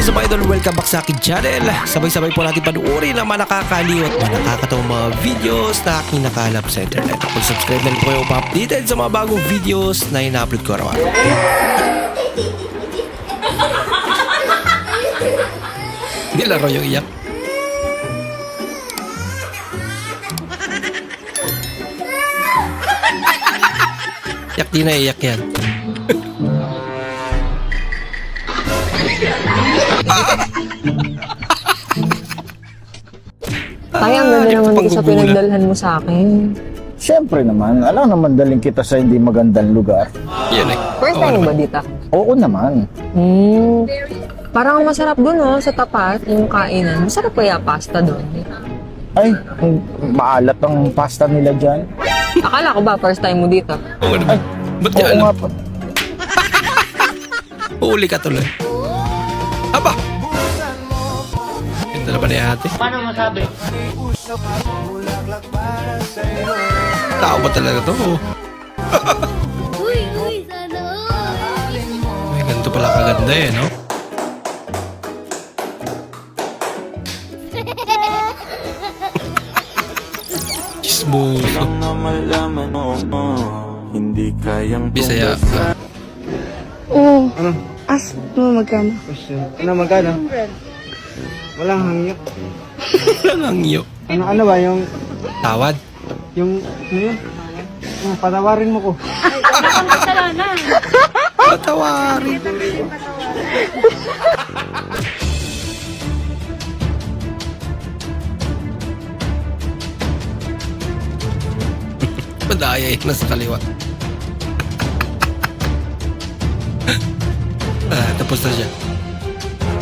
is up, idol? Welcome back sa akin channel. Sabay-sabay po natin panuorin ang mga nakakaliw at mga nakakatawang mga videos na aking nakalap sa internet. Kung subscribe na rin po kayo pa-updated sa mga bagong videos na ina-upload ko araw. Hindi laro yung iyak. Iyak di na iyak yan. Kaya ang ganda naman ito sa pinagdalhan mo sa akin. Siyempre naman, alam naman daling kita sa hindi magandang lugar. Yan eh. First time mo ba dito? Oo naman. Parang masarap dun sa tapat, yung kainan. Masarap kaya pasta dun. Ay, maalat ang pasta nila dyan. Akala ko ba first time mo dito? Oo naman. Ba't Oo niya alam? nga po. Uuli ka tuloy. Aba! Ganda naman ni ate. Paano masabi? Tao ba talaga to? Uy, sana all. May ganito pala kaganda eh, no? Chismoso. Hindi kayang Bisaya. Magkano? Magkano? Walang hangyo. Walang hangyo. Ano ba yung, Tawad. ano yun? Patawarin mo ko. Patawarin. Madaya eh, nasa kaliwa. Tapos na siya.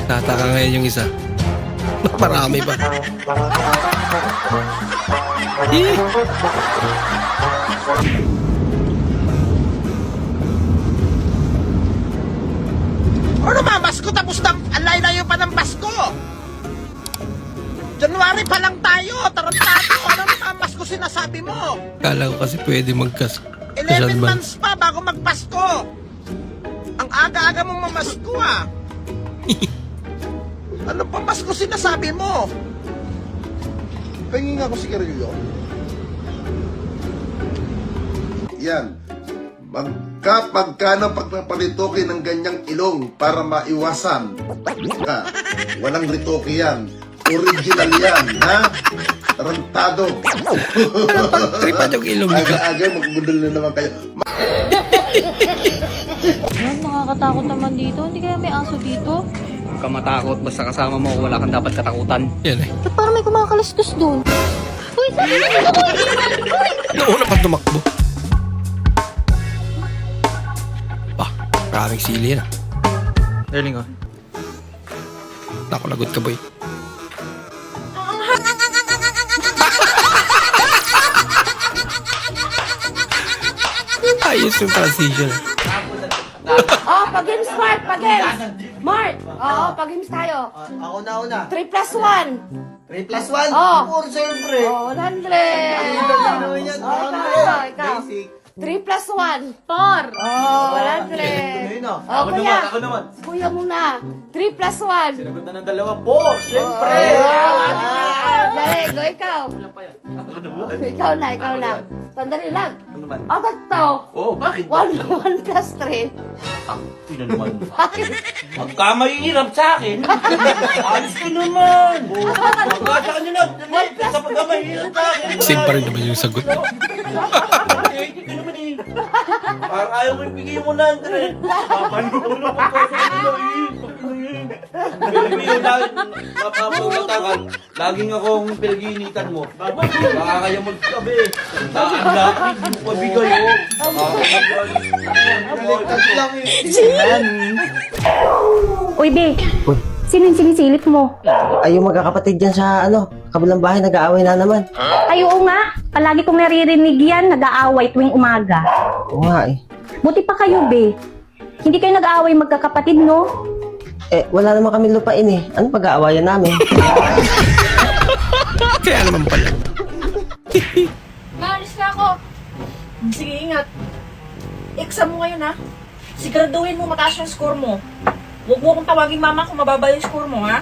Tataka ngayon yung isa. Marami pa. Eh. Ano ba, Pasko tapos na, ang layo pa ng Pasko. January pa lang tayo, tarantado. Ano naman, Pasko sinasabi mo? Kala ko kasi pwede 11 months pa bago magpasko. Ang aga-aga mong mamasko ah. Ano pa Pasko sinasabi mo? Pahingin nga ako sigarilyo. Yan. Magkano pagpapalitoke ng ganyang ilong para maiwasan? Walang ritoke yan. Original yan, ha? Tarantado. Tripan yung ilong nila. Aga-aga, magbudol na naman kayo. Nakakatakot naman dito. Hindi kaya may aso dito? Huwag ka matakot, basta kasama mo wala kang dapat katakutan. Yan eh. Ba't parang may kumakalistos doon? Uy, sabi mo dito ko! Nauna pa tumakbo. Maraming sili na. Darling ko. Naku, lagot ka boy. Ayos yung transition. Oh, pag-games, Mart! Pag-games! Mart! Oo, pag-games tayo. Ako na una. 3 plus 1. 3 plus 1? Oh. Puro siyempre. Oh, 100. Ikaw. Basic. 3 plus 1. 4. Oh, 100. Oh, kuya. Ako naman. Kuya muna. 3 plus 1. Sinagot na ng dalawa po. Siyempre. Dali, go ikaw. Ikaw na. Sandali lang. Ano naman? Oh, ba't to? Oh, bakit? 1 plus 3. Sino naman? Bakit? Magkamahirap sa akin. Alis ko naman. Magkasa ka nyo na. Sa pagkamahirap sa akin. Same pa rin naman yung sagot. Hindi ko naman eh. Parang ayaw ko ibigay mo na, Andre. Papanulo ko pa sa kanila eh. Napapagatakan. Laging akong pinag-iinitan mo. Baka kaya magsabi. Saan laki, hindi mo pabigay oh. Uy, Be. Sino yung sinisilip mo? Ay, yung magkakapatid dyan sa, kabilang bahay, nag-aaway na naman. Ay, oo nga. Palagi kong naririnig yan, nag-aaway tuwing umaga. Oo nga eh. Buti pa kayo, Be. Hindi kayo nag-aaway magkakapatid, no? Eh, wala naman kami lupain eh. Ano pag-aawayan namin? Kaya naman pala. Maalis na ako. Sige, ingat. Exam mo ngayon ha. Siguraduhin mo mataas yung score mo. Huwag mo akong tawagin mama kung mababa yung score mo, ha?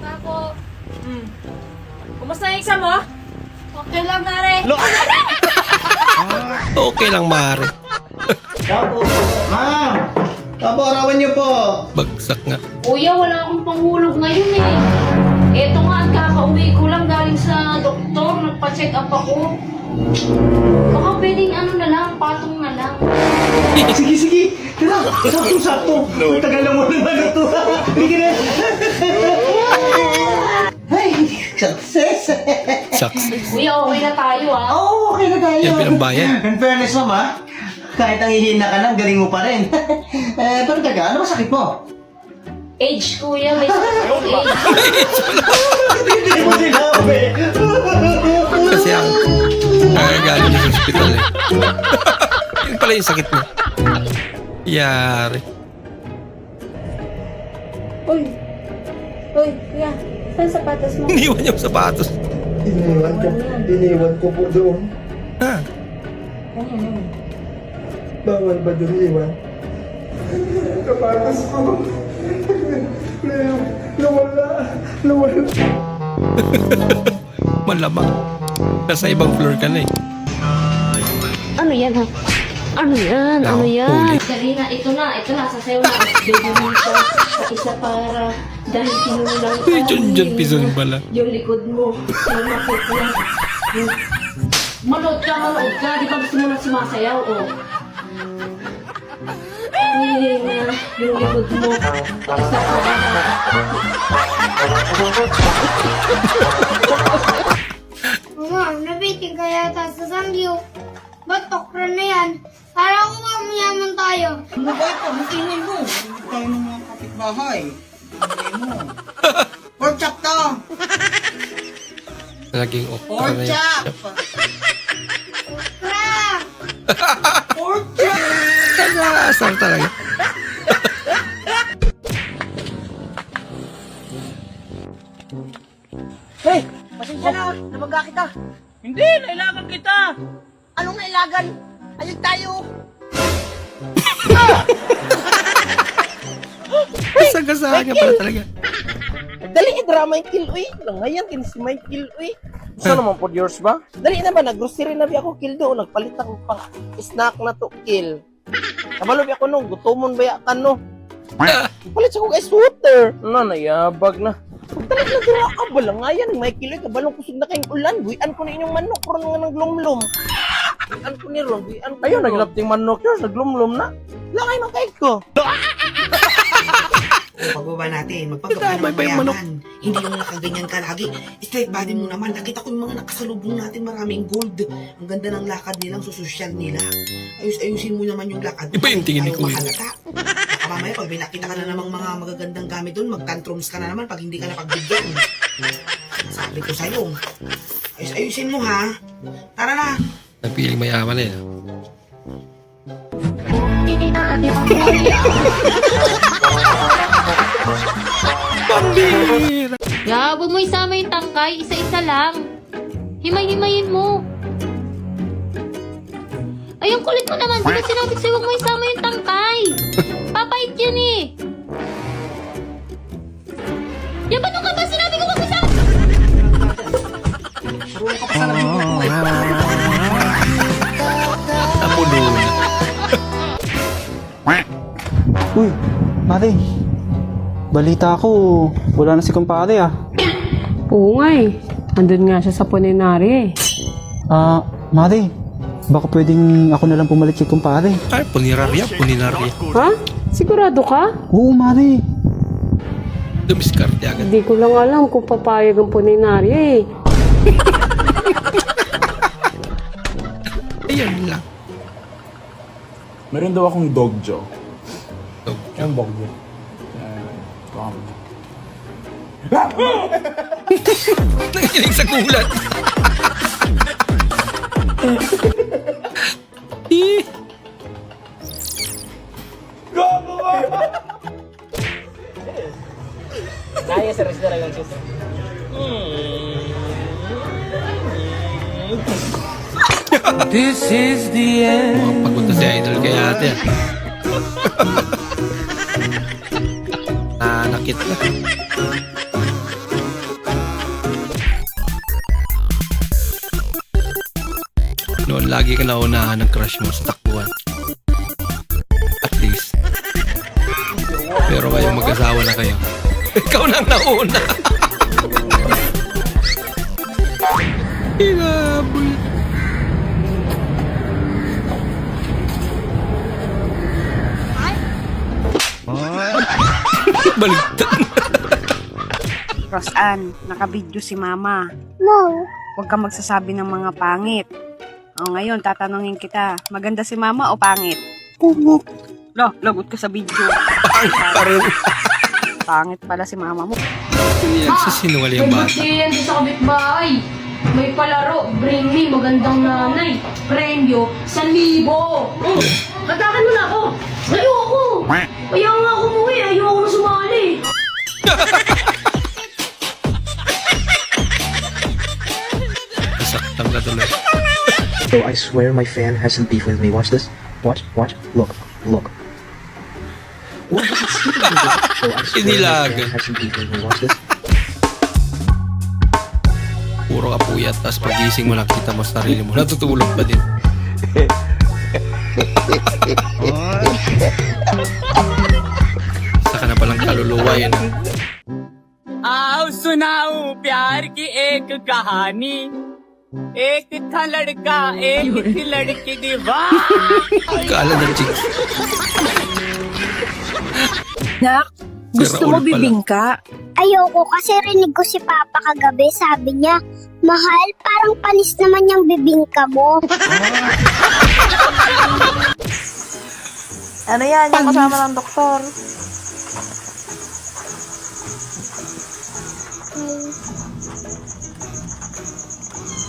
Ako, Kumusta yung exam mo? okay lang, Mare. Okay lang, Mare. Ma'am! Arawan niyo po! Bagsak nga. Kuya, wala akong panghulog ngayon eh. Eto nga, at kakauwi ko lang galing sa doktor. Nagpa-check up ako. Baka pwedeng ano na lang, patong na lang. Sige! Tara! Sakto! No. Tagal na mo naman ito! Sige na! Ay! Success! Shucks. Kuya, okay na tayo ah. Oo, okay na tayo! Yan pinambayan. In fairness, ma'am, ha? Kahit ang hihina ka lang, galing mo pa rin. Pero taga, ano ba sakit mo? Age, kuya. May sakit akong age. Hindi mo sinabi! Kasi ang galing sa hospital eh. Yun pala yung sakit mo. Yari. Uy, kuya, saan sapatos mo? Iniwan yung sapatos. Iniwan ko po doon. Ha? Bawal ba doon iwan? Kapatas ko. Nawala. Malamang. Nasa ibang floor ka na eh. Ano yan ha? Ano yan? Ano yan? Huli. Dali na, ito na, sasayaw na. Baby mo siya sa isa para dahil kinulang Uy, John Pizon pala. yung likod mo. Sumakit na. Manood ka. Di ba gusto mo na sumasayaw? Oh. Hindi na yung likod mo. Isa para. Mama, nabitin ka yata sa Samgyo. Ba't okra na yan? Para ko mayaman tayo. Ano ba ito? Matingin mo. Hindi tayo ng mga kapitbahay. Hindi mo. Pork chop to! Naging okra Pork na chop! yun. Okra! Pork chop! Asar talaga. Hey! Pasensya na, nabaga kita. Hindi, nailagan kita. Anong nailagan? Ayun tayo. Sagasaan ka pala talaga. Dali i-drama yung kill, uy. Langayan, kinis may kill, uy. Saan naman po yours ba? Dali na ba, nag-grocery na bi ako kill doon. Nagpalit ako pang snack na to kill. Kabalo bi ako nung, gutomon ba yakan no? Palit sa ko kay sweater. Ano, nayabag na. Dali na dira ka ba lang ngayon, may kiloy, kabalong kusog na kayong ulan. Buyan ko na inyong manok, ron nga ng glumlum. Buyan ko ni ron, buyan ko. Ayun, naglap ting manok yun, naglumlum na. Langay man kay ko. Pagbaba natin, magpagkapa Damay ng pa yung manok. mayaman. Hindi yung nakaganyan ka lagi. Straight body mo naman. Nakita ko yung mga nakasalubong natin, maraming gold. Ang ganda ng lakad nilang, susosyal nila. Ayusin mo naman yung lakad. Iba yung tingin ni Ayaw Kuya. mahalata. Baka mamaya, pag may nakita ka na namang mga magagandang gamit doon, mag-tantrums ka na naman pag hindi ka napagbigyan. Sabi ko sa'yo, ayusin mo ha. Tara na. Napiling mayaman eh. Pambira! Ya, huwag mo isama yung tangkay. Isa-isa lang. Himay-himayin mo. Ay, ang kulit mo naman. Di ba sinabi sa'yo, huwag mo isama yung tangkay. Papait yan eh. Ya, ba't ka ba? Sinabi ko huwag mo isama. Napuno na. Uy, Mare. Balita ko, wala na si kumpare ah. Oo nga eh. Andun nga siya sa Puninari eh. Mare, baka pwedeng ako na lang pumalit kay kumpare. Ay, puninarya. Ha? Sigurado ka? Oo, Mare. Dumiskarte agad. Hindi ko lang alam kung papayag ang Puninari eh. Ayan lang. Meron daw akong dogjo. Ang dogjo. Nakikinig sa kulat. Kaya sa restaurant lang siya. This is the end. Oh, pagpunta si Idol kay ate. Nakit na. Noon, lagi ka naunahan ng crush mo sa takbuhan. At least. Pero kayong mag-asawa na kayo. Ikaw nang nauna. Hinabol. Baligtad. Rosan, nakabidyo si Mama. No. Huwag kang magsasabi ng mga pangit. O ngayon, tatanungin kita, maganda si Mama o pangit? Pangit. Lo, lagot ka sa video. Pangit pa rin. Pangit pala si Mama mo. Nagsasinungaling ang bata. Yan sa kapitbahay. May palaro, bring me, magandang nanay. Premyo, 1,000. Katakan mo na ako. Ayoko. Ayaw nga ako umuwi, ayoko na sumali. Saktan ka tuloy. So I swear my fan hasn't beef with me. Watch this. Watch. Look. So I swear my Inilaga. fan hasn't beef with me. Watch this. Puro kapuyat, tapos pagising mo nakita mo sa sarili mo, natutulog pa din. Saka na palang kaluluwa yan. आओ सुनाऊं प्यार की एक कहानी एक था लड़का एक थी लड़की दीवार Kala ng chicks. Nak, gusto mo Raul pala. bibingka? Ayoko kasi rinig ko si Papa kagabi. Sabi niya, mahal, parang panis naman yung bibingka mo. Ano yan? Yung kasama ng doktor.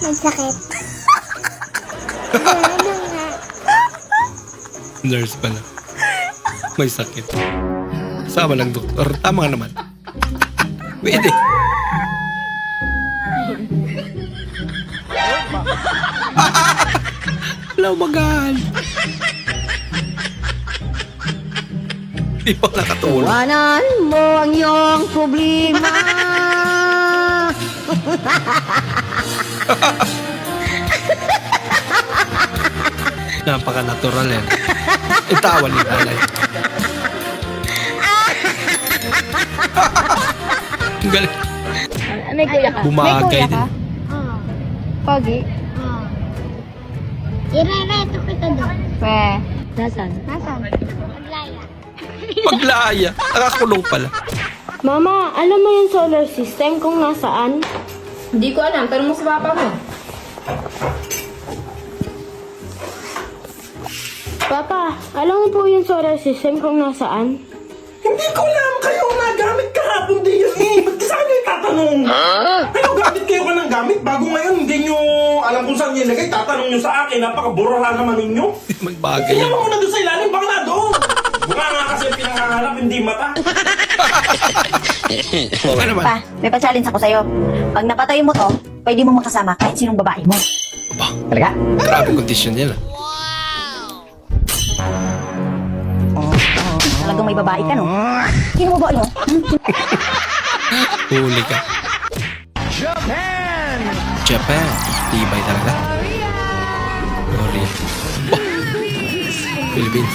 Magsakit. Nurse pala. May sakit. Sama ng doktor. Tama nga naman. Pwede. Hello, magal. Di pa nakatulog. Iwanan mo ang iyong problema. Napaka-natural yan. Itawa ni Alay. Ang galing. May kuya ka? Bumagay din. Pogi? Irereto kita doon. Nasaan? Maglaya. Paglaya. Nakakulong pala. Mama, alam mo yung solar system kung nasaan? Hindi ko alam, pero mo sa papa mo. Papa, alam mo po yung solar system kung nasaan? hindi ko alam kayo nagamit kahapon din yun eh ba't sa akin tatanong kayo gamit kayo ka ng gamit bago ngayon hindi nyo alam kung saan nilagay tatanong nyo sa akin napakaburala naman ninyo Magbagay kaya yan. mo na doon sa ilalim baka na doon bunga nga kasi ang pinangangalap hindi mata Ano naman? Pa, may pa-challenge ako sa'yo. Pag napatay mo to, pwede mo makasama kahit sinong babae mo. Bah, Talaga? grabe condition yan. Talagang may babae ka, no? Sino babae mo? Huli ka. Japan. Tibay talaga. Korea. Oh. Philippines.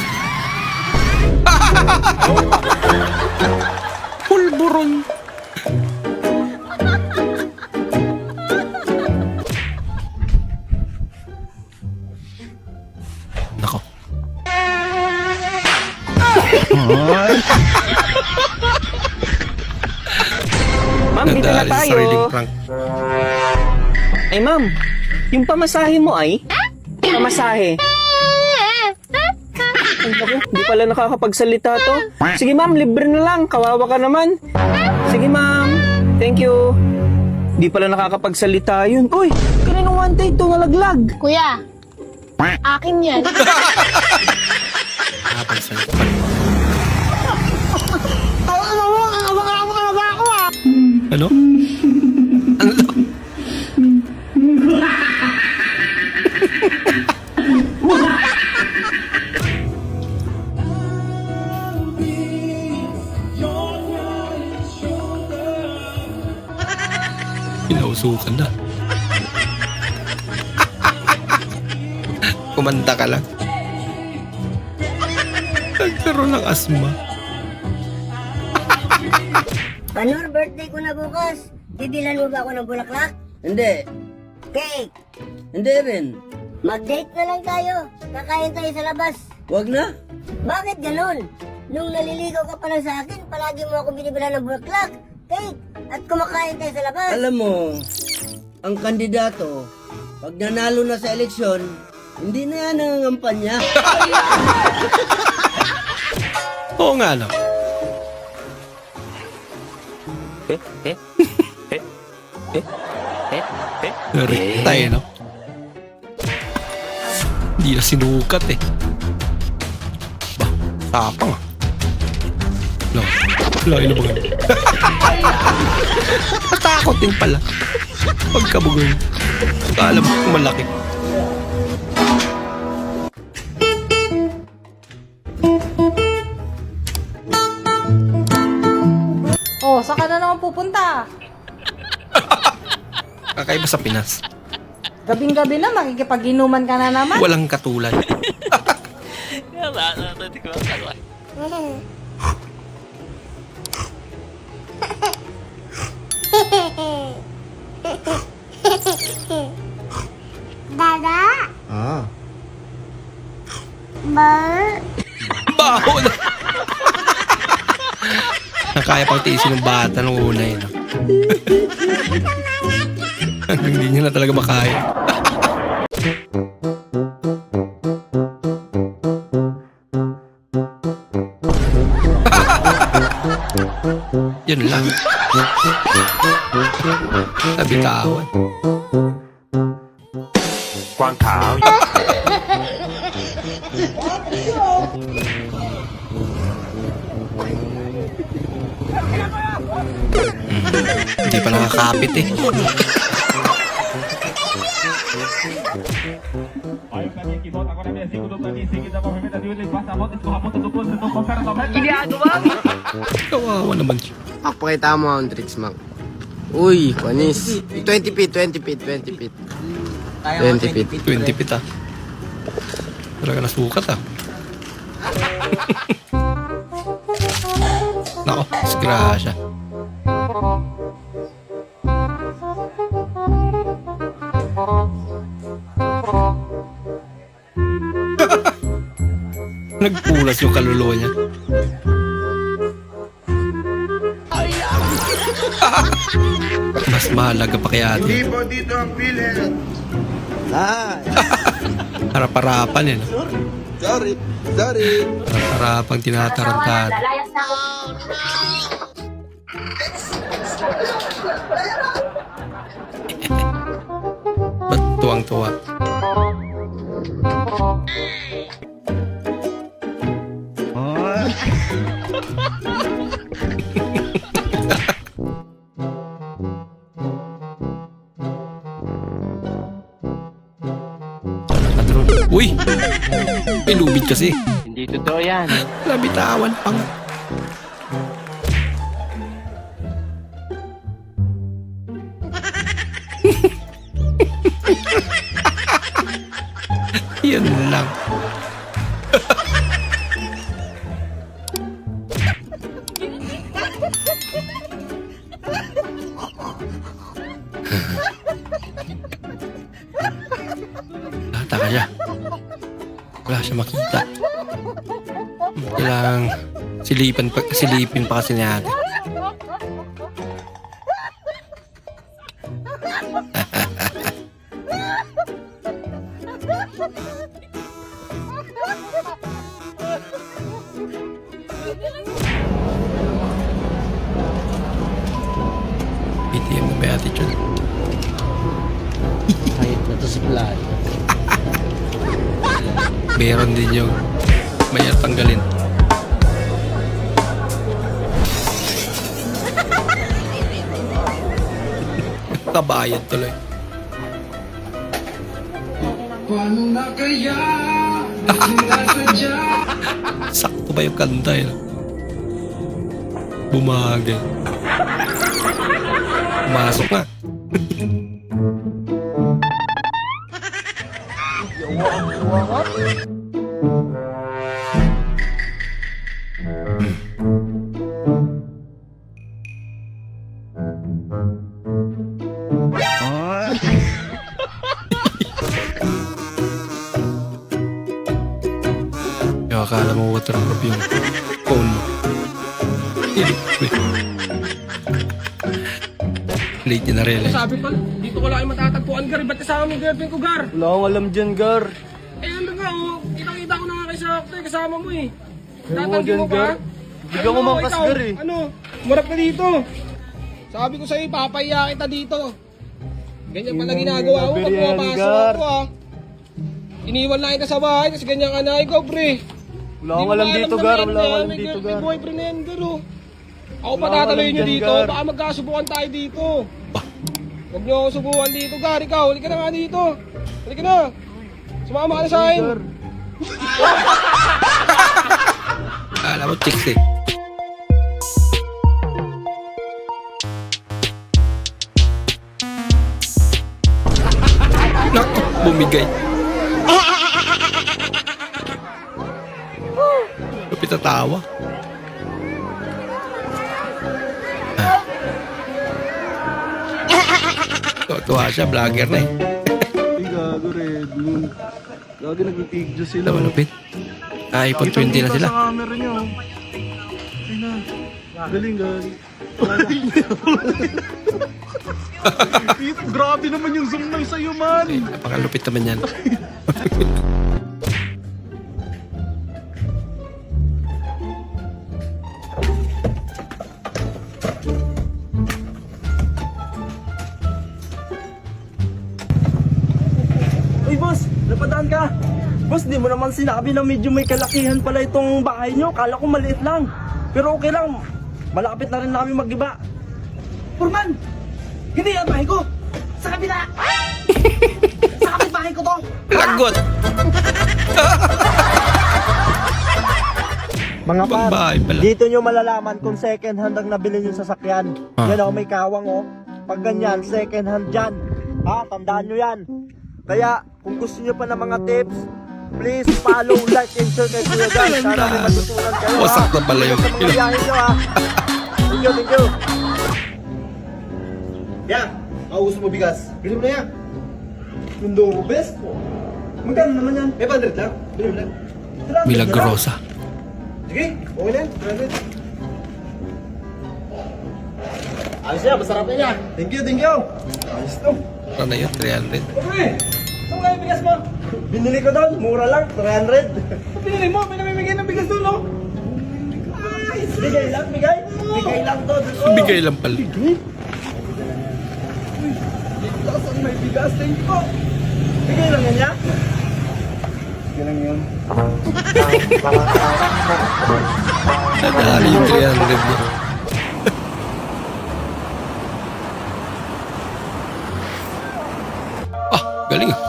Pulburong. Nako. ma'am dito na Nadali sa tayo sariling prank. ay ma'am yung pamasahe mo ay pamasahe Ay, naku, di pala nakakapagsalita to. Sige ma'am, libre na lang. Kawawa ka naman. Sige ma'am. Thank you. Di pala nakakapagsalita yun. Uy, kaninong one day ito nalaglag? Kuya, akin yan. Nakapagsalita pa rin. Ano? Ano? Pinausukan na. Kumanta ka lang. Nagkaroon ng asma. Panor, birthday ko na bukas. Didilan mo ba ako ng bulaklak? Hindi. Cake! Hindi rin. Mag-date na lang tayo. Kakain tayo sa labas. Wag na. Bakit ganun? Nung naliligaw ka pa lang sa akin, palagi mo ako binibilan ng bulaklak, cake, at kumakain tayo sa labas. Alam mo, ang kandidato, pag nanalo na sa eleksyon, hindi na yan nangangampanya. Oo nga no. Rekta eh, no? Hindi na sinukat eh. Ba, tapang ah. No, laki na ba ganun? Natakot din pala. Pagkabugoy. Akala mo kung malaki. Oh, saan ka na naman pupunta? Kakaiba sa Pinas. Gabing-gabi na, makikipag-inuman ka na naman. Walang katulad. Dada? Ah. Bar? Baho na. Nakaya pang tiisin ng bata nung una eh. No? Hanggang hindi niya na talaga makaya. Yun lang. Nabitawan. Hindi pa nakakapit eh. Kawawa naman siya. Pakita mo ang tricks, Mang. Uy, panis. 20 feet. 20 feet. 20 feet ah. Talaga nasukat ah. Nako, disgrasya. Nagpulas yung kaluluwa niya. Mas mahalaga pa kaya ate. Hindi po dito ang PhilHealth. Harap-harapan eh. No? Sorry. Harap-harapang tinatarantahan. Lalayas na ako. Ba't tuwang-tuwa? Uy! May lubid kasi. Hindi totoo yan. Labitawan pang. Yan lang. Taka siya. Wala siya makita. Kailangang silipin pa kasi niya ate. PTM na may attitude. Kahit na to si Vlad. Meron din yung may tanggalin. Kabayan tuloy. Sakto ba yung kanta yun? Bumagal. Masok nga. Yung akala mo waterproof yung phone mo. Late yun na realize. Sabi pa, dito ko lang ay matatagpuan, Gar. Ba't kasama mo girlfriend ko, Gar? Wala akong alam dyan, Gar. Eh, ano nga, oh. Kitang-kita ko na nga kay Sakto, kasama mo eh. Ewan mo Tatanggi dyan, mo pa? Gar. Bigyan ko mang ikaw, kasgar eh. Ano? Marap ka dito. Sabi ko sa'yo, papahiya kita dito. Ganyan pala ginagawa mo pag pumapasok ako, ah. Iniwan na kita sa bahay, tapos ganyan ka na. Ikaw, pre. Wala akong alam dito, Gar. Wala akong alam dito, May Gar. boyfriend na yan, Gar, oh. Ako Wala pa tataloy akong nyo alam dito. dyan, Gar. Baka magkasubukan tayo dito. Huwag nyo ako subukan dito, Gar. Ikaw, halika na nga dito. Halika na. Sumama ka na sa akin. Alam mo, chicks eh. Naku, bumigay. Lupit na tawa. Tuwa siya, vlogger na eh. Ay, gago, Red Moon. Gago, nag-tig-juice sila. Diba lupit? iPhone 20 na sila. Sa camera niyo. Ay na. Galing, galing. Grabe naman yung zoom ng sa'yo, man. Napakalupit naman yan. Uy, boss! Napadaan ka! Boss, di mo naman sinabi na medyo may kalakihan pala itong bahay nyo. Kala ko maliit lang. Pero okay lang. Malapit na rin namin mag-iba. Purman! Hindi yan bahay ko! Sa kabila! Sa kapit bahay ko to! Lagot! Mga Ibang bahay pala. dito nyo malalaman kung second hand ang nabili nyo sasakyan. Yan ako, may kawang oh. Pag ganyan, second hand dyan. Ha, tandaan nyo yan. Kaya, kung gusto nyo pa ng mga tips, please follow, like, and share kay Kuya Guys. Sana may matutunan kayo, ha? Wasak na pala yung Sa mga biyahe nyo, ha? Thank you, thank you. Yan, gusto mo bigas. Bili mo na yan. Yung Doro Best po. Magkano naman yan? 500 lang. Bili mo lang. Milagrosa. Sige, okay na yan. 300. Ayos yan, masarap na yan. Thank you, thank you. Ayos to. Ano na yun? 300. Okay, saan kaya bigas mo? Binili ko doon, mura lang, 300. Binili mo? May namimigay ng bigas doon, no? Bigay lang, bigay. Bigay lang to. Bigay lang pala. Saan may bigas? Thank you po. Bigay lang yan, ya? Bigay lang yun. Nadali yung 300 niya. Ah, galing ah.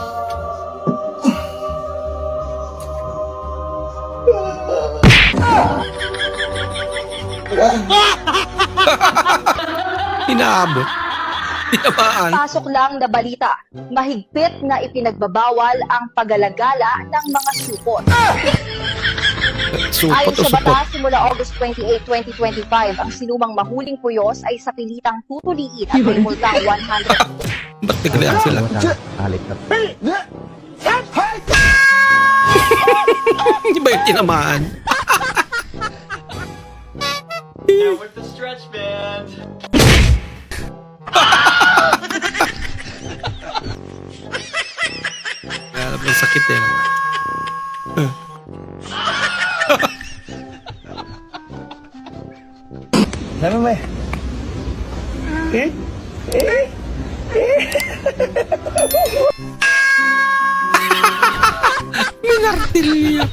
Inaabot. Tinamaan. Pasok lang na balita, mahigpit na ipinagbabawal ang pag-alagala ng mga supot. Supot Ayon o sa supot? batas, simula August 28, 2025, ang sinumang mahuling puyos ay sa pilitang tutuliin at may multang 100. Ba't nag-react sila? Hindi ba yung tinamaan? With the stretch band. Kaya may sakit eh. Sabi mo eh. Minartilya.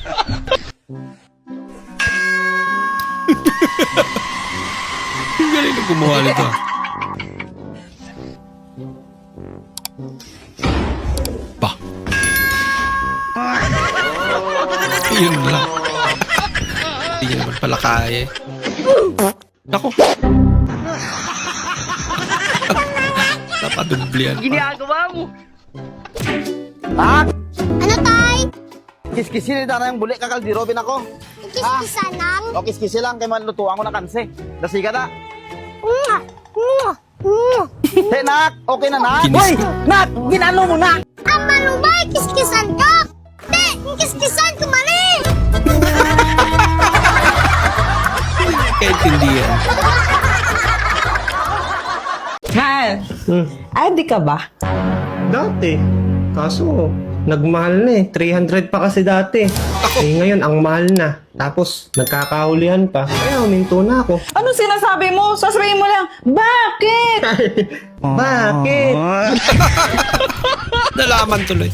Ang galing na gumawa nito. Pa. Yun lang. Hindi niya naman pala kaya eh. Ako. Nakadublian pa. Ginagawa mo? Ha? Ano, Tay? Kiskisin na yung buli kakal di Robin ako. Kiskisan lang? O kiskisi lang kay manlutuan ko na kanse. Dasi ka na. Hey, nak! Okay na, nak? Hoy! Nak! Ginano mo, nak! Ang manubay, kiskisan ka! Te, kiskisan ko mali! Kaintindihan. Mahal, adi ka ba? Dati. Kaso, nagmahal na eh. 300 pa kasi dati. Eh ngayon, ang mahal na. Tapos, nagkakahulihan pa. Kaya huminto na ako. Anong sinasabi mo? Sasabihin mo lang, bakit? Bakit? Nalaman tuloy.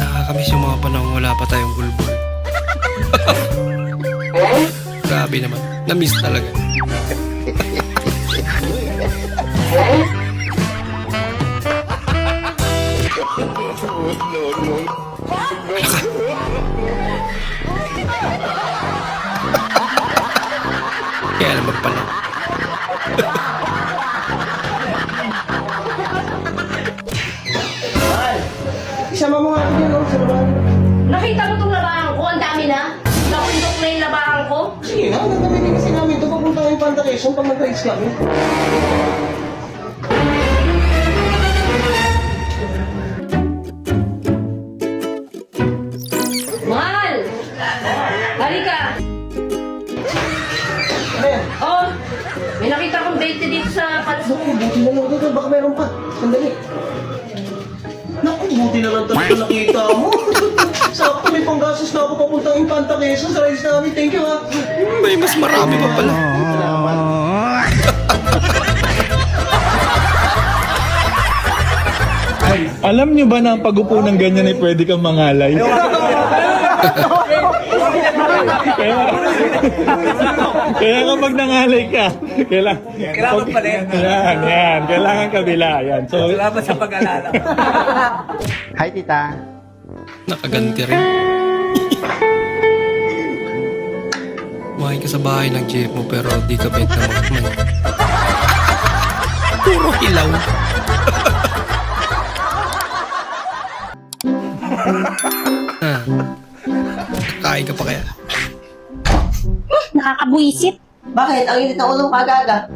Nakakamiss yung mga panahon wala pa tayong bulbul. Grabe naman. Namiss talaga. Kaya naman pala. Isama mo nga ako dyan, sa labahan. Nakita mo itong labahan ko? Ang dami na. Napundok na yung labahan ko. Sige na, nagkabili kasi namin ito. Papunta yung Panda Quezon pag mag-rides kami. Mahal! Halika! Oh, may nakita akong 20 dito sa pansok. Buti na lang ito, baka meron pa. Sandali. Naku, buti na lang talaga nakita mo. Sakto may panggastos na ako papuntang Infanta Quezon sa rides namin. Thank you, ha. May mas marami pa pala. Alam niyo ba na ang pag-upo ng ganyan ay pwede kang mangalay? Kaya kapag nangalay ka, kailangan pa rin. Yan, kailangan kabila. Yan. So, salamat sa pag-alala. Hi, tita. Nakaganti rin. Kumain ka sa bahay ng jeep mo pero di ka benta mo. Puro hilaw. Kain ka pa kaya? Nakakabuisit. Bakit? Ang init na ulo kagaga.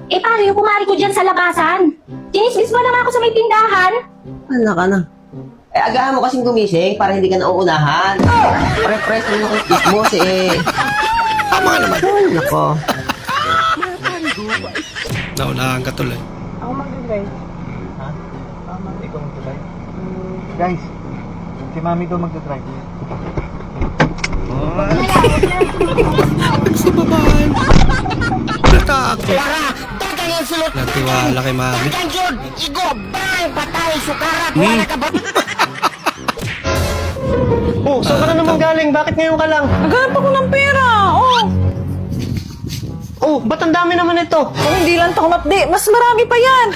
Eh, paano yung kumari ko dyan sa labasan? Chinismis mo naman ako sa may tindahan. Ano ka na? Eh, agahan mo kasing gumising para hindi ka nauunahan. Refresh mo yung kiss mo Tama ka naman. Ay, nako. Naunahan ka tuloy. Ako mag-drive. Ha? Ikaw mag-drive? Guys, si Mami daw mag-drive. Si babae. Natakot. Natiwala kay Mami. Oh, saan ka na naman galing? Bakit ngayon ka lang? Naghanap ako ng pera. Oh, Oh, ba't ang dami naman ito? kung hindi lang ito kumapdi, mas marami pa yan.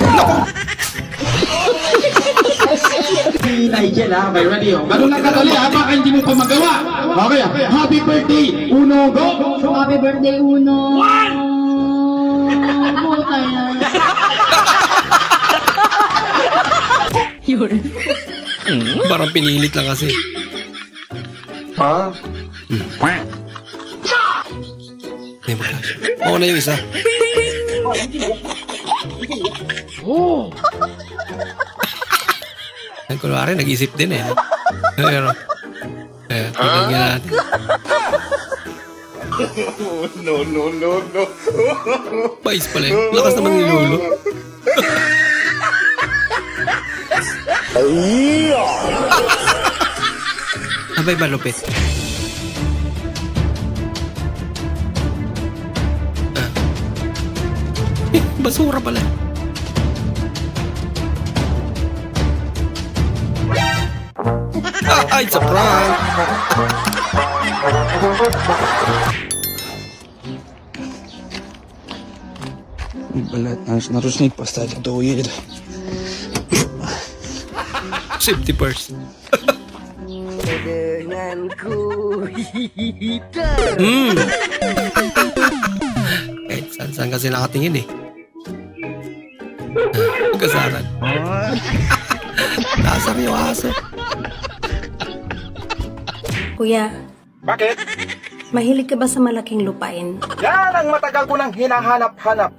Ay, dyan ha, may ready ho. Ganun lang kadali ha, baka hindi mo pa magawa. Okay, happy birthday, Uno, go! Happy birthday, Uno! One! Butay na. Parang pinilit lang kasi. Ha? Hindi mo kasha. Oo na yung isa. Ay, kunwari, nag-isip din eh. Pero, tignan nga natin. No. Pais pala eh. Lakas naman ni Lolo. Abay, malupit. Basura pala. Ay, it's a prank! Balat, narusnig pa sa tuwid. Safety first. Dengan kuhita. Kahit saan kasi nakatingin eh. Kasaran. Nasar yung aso. Kuya, Bakit? mahilig ka ba sa malaking lupain? Yan ang matagal ko nang hinahanap-hanap.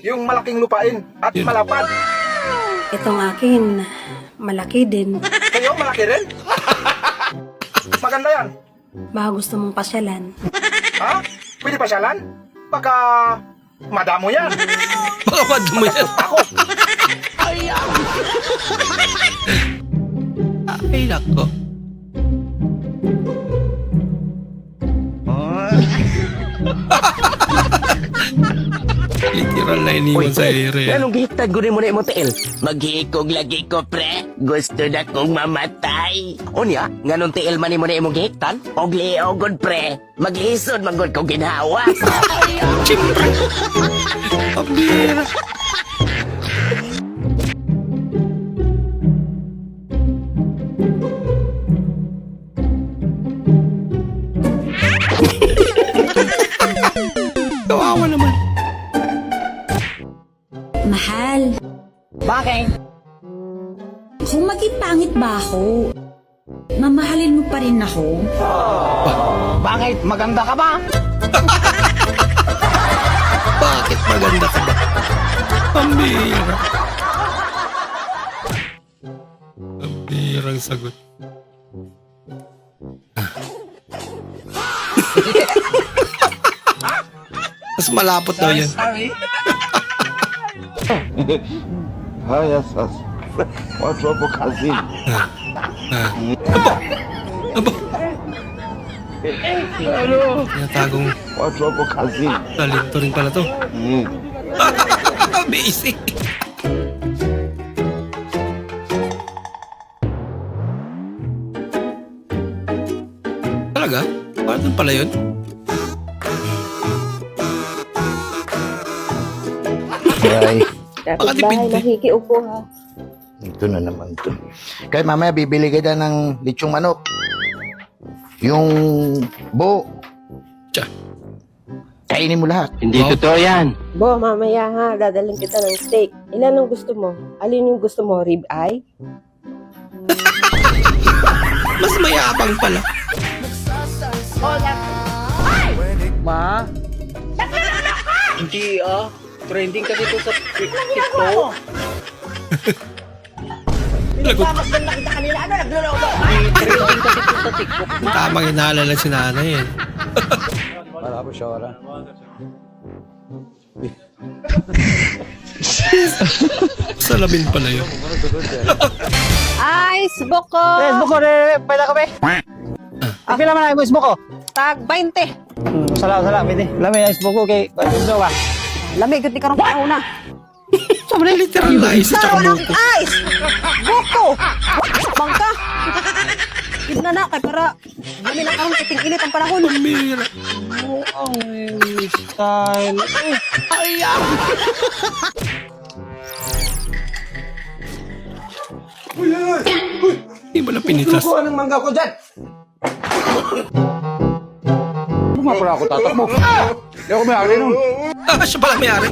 Yung malaking lupain at malapad. Itong akin, malaki din. Kayo, malaki rin? Maganda yan. Baka gusto mong pasyalan. Ha? Pwede pa siyalan? Baka madamo yan. Baka madamo yan. Ako. Ay, nako. Literal na iniwan sa ere. Anong gihitad ko rin mo na imong tiil? Maghihikog lagi ko, pre. Gusto na kong mamatay. Unya, nganong tiil man mo na imong gihiktan? Og liogod, pre. Maglisod, manggod ko ginhawa. Siyempre. Pambira. Kawawa naman. Mahal, Bakit? kung maging pangit ba ako, mamahalin mo pa rin ako? Bakit? Maganda ka ba? Bakit maganda ka ba? Pambira. Pambirang sagot. Mas malapot daw yan. Haya sasa, watu wapo kazini. Tinatagong Watu wapo kazini. talento rin pala to. Basic. Talaga? Parang pala yun? Ay, Baka dipindi. Nakikiupo ha. ito na naman to. Kaya mamaya bibili ka na ng lechong manok. Yung buo. Tsa. Kainin mo lahat. Hindi totoo yan. Bo, mamaya ha, dadaling kita ng steak. Ilan ang gusto mo? Alin yung gusto mo? Rib eye? Mas mayabang pala. Ma? Hindi trending ka dito sa TikTok. Lagot. Masdan na kita kanila. Ano? Nagluloko? Trending ka dito sa TikTok. Tamang inaalala si nanay eh. Para po siya wala. Salamin pala yun. Ay, sboko! Facebook ko rin, pwede ka ba? Pila man ang Facebook ko? Tag 20. Sala, pwede. Lami ang Facebook ko kay gusto ba? Lamig, hindi ka rin pauna. Sobrang literal na isa tsaka buko. Ice! Boko! Bangka! Tignan na, kay para dami na karong titing-init ang panahon. Pambira. Ang style. Ayan. Hindi mo na pinitas. Suko ng mangga ko dyan! Bumapala ako tatak mo. Hindi ako may-ari nun. Siya pala may-ari.